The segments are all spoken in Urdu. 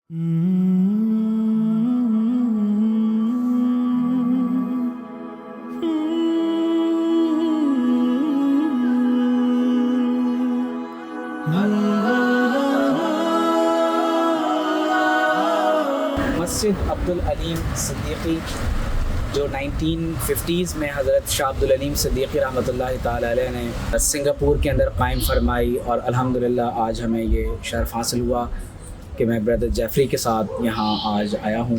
مسجد عبدالعلیم صدیقی جو 1950s میں حضرت شاہ عبدالعلیم صدیقی رحمۃ اللہ تعالی علیہ نے سنگاپور کے اندر قائم فرمائی، اور الحمدللہ آج ہمیں یہ شرف حاصل ہوا کہ میں بردر جیفری کے ساتھ یہاں آج آیا ہوں،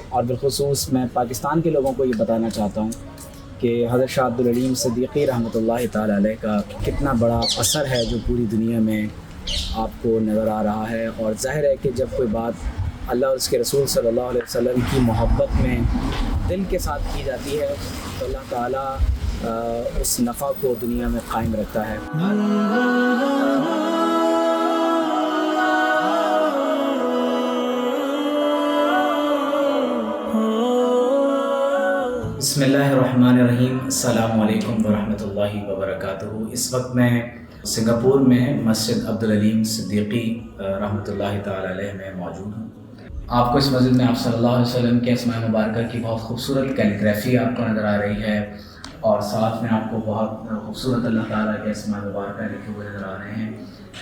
اور بالخصوص میں پاکستان کے لوگوں کو یہ بتانا چاہتا ہوں کہ حضرت شاہ عبدالعلیم صدیقی رحمۃ اللہ تعالی علیہ کا کتنا بڑا اثر ہے جو پوری دنیا میں آپ کو نظر آ رہا ہے۔ اور ظاہر ہے کہ جب کوئی بات اللہ اور اس کے رسول صلی اللہ علیہ وسلم کی محبت میں دل کے ساتھ کی جاتی ہے تو اللہ تعالیٰ اس نفع کو دنیا میں قائم رکھتا ہے۔ بسم اللہ الرحمن الرحیم، السلام علیکم ورحمۃ اللہ وبرکاتہ۔ اس وقت میں سنگاپور میں مسجد عبدالعلیم صدیقی رحمۃ اللہ تعالی علیہ میں موجود ہوں۔ آپ کو اس مسجد میں آپ صلی اللہ علیہ وسلم کے اسماء مبارکہ کی بہت خوبصورت کیلیگرافی آپ کو نظر آ رہی ہے، اور ساتھ میں آپ کو بہت خوبصورت اللہ تعالیٰ کے اسماء مبارکہ لکھے ہوئے نظر آ رہے ہیں۔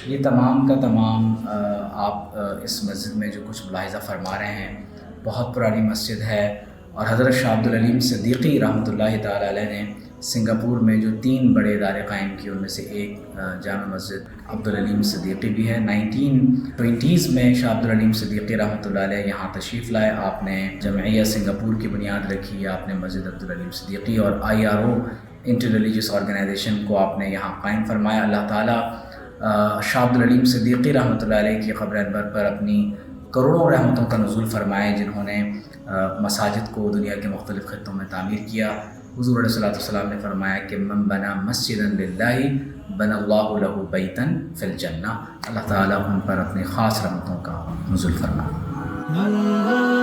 یہ تمام کا تمام آپ اس مسجد میں جو کچھ ملاحظہ فرما رہے ہیں، بہت پرانی مسجد ہے، اور حضرت شاہ عبدالعلیم صدیقی رحمۃ اللہ تعالی علیہ نے سنگاپور میں جو 3 بڑے ادارے قائم کیے، ان میں سے ایک جامع مسجد عبدالعلیم صدیقی بھی ہے۔ 1920s میں شاہ عبدالعلیم صدیقی رحمۃ اللہ علیہ یہاں تشریف لائے، آپ نے جمعیہ سنگاپور کی بنیاد رکھی، آپ نے مسجد عبدالعلیم صدیقی اور IRO انٹر ریلیجیس آرگنائزیشن کو آپ نے یہاں قائم فرمایا۔ اللہ تعالیٰ شاہ عبدالعلیم صدیقی رحمۃ اللہ علیہ کی قبر انور پر اپنی کروڑوں رحمتوں کا نزول فرمائے، جنہوں نے مساجد کو دنیا کے مختلف خطوں میں تعمیر کیا۔ حضور علیہ السلام نے فرمایا کہ من بنا مسجدا للہ بنى اللہ لہ بیتا فی الجنہ۔ اللہ تعالیٰ ان پر اپنی خاص رحمتوں کا نزول فرمائے۔